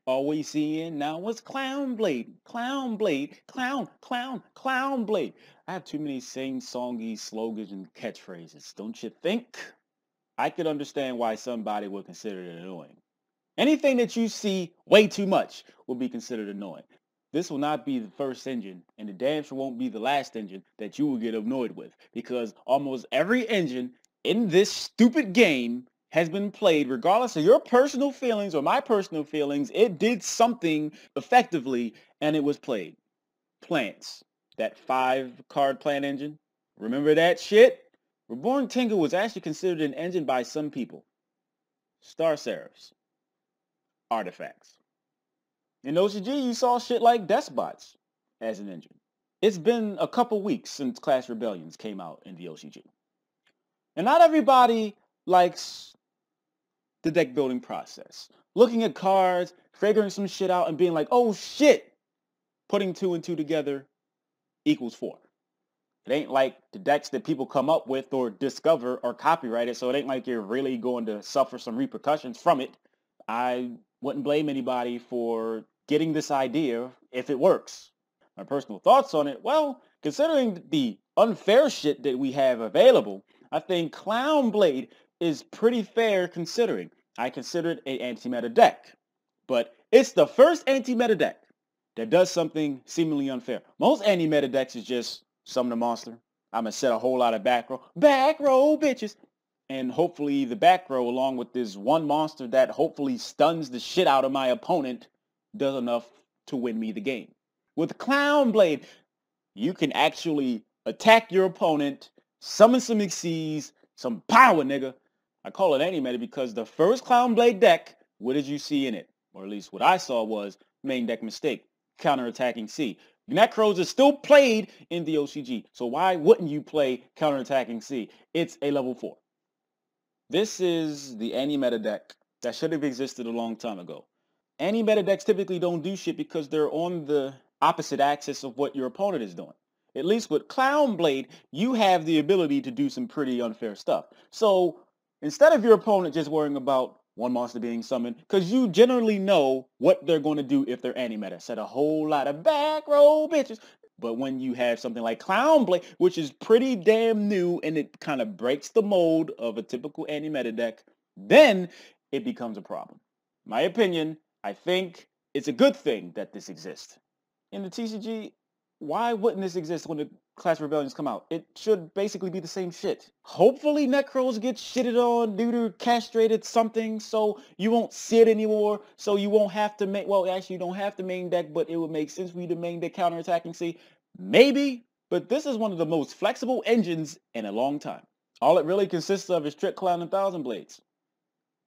All we seeing now is Clownblade, Clownblade, Clownblade. I have too many sing-songy slogans and catchphrases, don't you think? I could understand why somebody would consider it annoying. Anything that you see way too much will be considered annoying. This will not be the first engine, and the damn sure won't be the last engine that you will get annoyed with, because almost every engine in this stupid game has been played, regardless of your personal feelings or my personal feelings. It did something effectively, and it was played. Plants. That 5-card plant engine. Remember that shit? Reborn Tingle was actually considered an engine by some people. Star Seraphs. Artifacts. In OCG, you saw shit like Despots as an engine. It's been a couple weeks since Clash Rebellions came out in the OCG. And not everybody likes the deck building process. Looking at cards, figuring some shit out, and being like, oh shit! Putting 2 and 2 together equals 4. It ain't like the decks that people come up with or discover or copyrighted, so it ain't like you're really going to suffer some repercussions from it. I wouldn't blame anybody for getting this idea if it works. My personal thoughts on it, well, considering the unfair shit that we have available, I think Clownblade is pretty fair considering. I consider it an anti-meta deck, but it's the first anti-meta deck that does something seemingly unfair. Most anti-meta decks is just summon a monster. I'm going to set a whole lot of back row bitches. And hopefully the back row, along with this one monster that hopefully stuns the shit out of my opponent, does enough to win me the game. With Clownblade, you can actually attack your opponent, summon some Xyz, some power, nigga. I call it anti-meta because the first Clownblade deck, what did you see in it? Or at least what I saw was main deck mistake, counterattacking C. Necros is still played in the OCG, so why wouldn't you play counterattacking C? It's a level 4. This is the anti-meta deck that should have existed a long time ago. Anti-meta decks typically don't do shit because they're on the opposite axis of what your opponent is doing. At least with Clownblade, you have the ability to do some pretty unfair stuff. So instead of your opponent just worrying about one monster being summoned, because you generally know what they're going to do if they're anti-meta. Set a whole lot of back row bitches. But when you have something like Clownblade, which is pretty damn new and it kind of breaks the mold of a typical anti-meta deck, then it becomes a problem. My opinion, I think it's a good thing that this exists. In the TCG, why wouldn't this exist when the Clash Rebellions come out? It should basically be the same shit. Hopefully Necros get shitted on due to castrated something, so you won't see it anymore, so you won't have to make, well, actually you don't have to main deck, but it would make sense for you to main deck counterattacking C. Maybe, but this is one of the most flexible engines in a long time. All it really consists of is Trick Clown and Thousand Blades.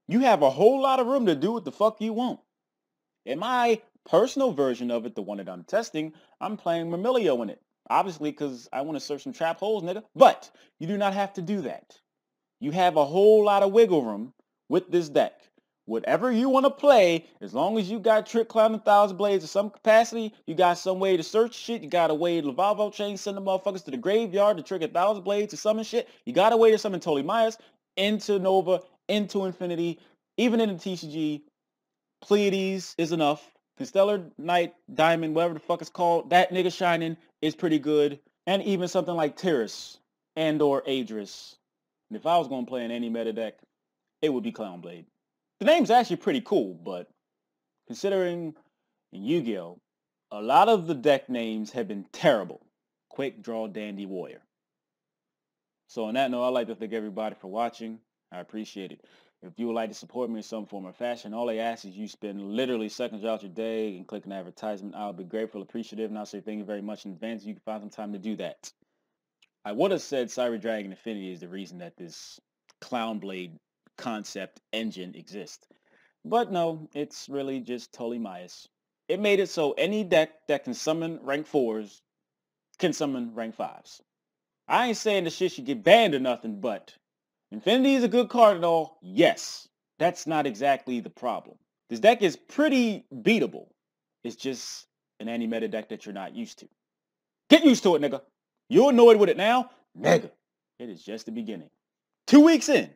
You have a whole lot of room to do what the fuck you want. In my personal version of it, the one that I'm testing, I'm playing Murmilio in it. Obviously, because I want to search some trap holes, nigga. But you do not have to do that. You have a whole lot of wiggle room with this deck. Whatever you want to play, as long as you got Trick Clown and Thousand Blades in some capacity, you got some way to search shit, you got a way to Lavalvo chain, send the motherfuckers to the graveyard to trigger 1,000 Blades to summon shit, you got a way to summon Ptolemaeus into Nova, into Infinity, even in the TCG. Pleiades is enough. Constellar Knight, Diamond, whatever the fuck it's called, that nigga shining is pretty good. And even something like Terrace and or Adris. And if I was going to play an anti-meta deck, it would be Clownblade. The name's actually pretty cool, but considering in Yu-Gi-Oh, a lot of the deck names have been terrible. Quick Draw Dandy Warrior. So on that note, I'd like to thank everybody for watching. I appreciate it. If you would like to support me in some form or fashion, all I ask is you spend literally seconds out your day and click an advertisement. I'll be grateful, appreciative, and I'll say thank you very much in advance. You can find some time to do that. I would have said Cyber Dragon Infinity is the reason that this Clownblade concept engine exists. But no, it's really just Ptolemaeus. It made it so any deck that can summon rank 4s can summon rank 5s. I ain't saying the shit should get banned or nothing, but Infinity is a good card and all, yes. That's not exactly the problem. This deck is pretty beatable. It's just an anti-meta deck that you're not used to. Get used to it, nigga. You're annoyed with it now? Nigga, it is just the beginning. 2 weeks in.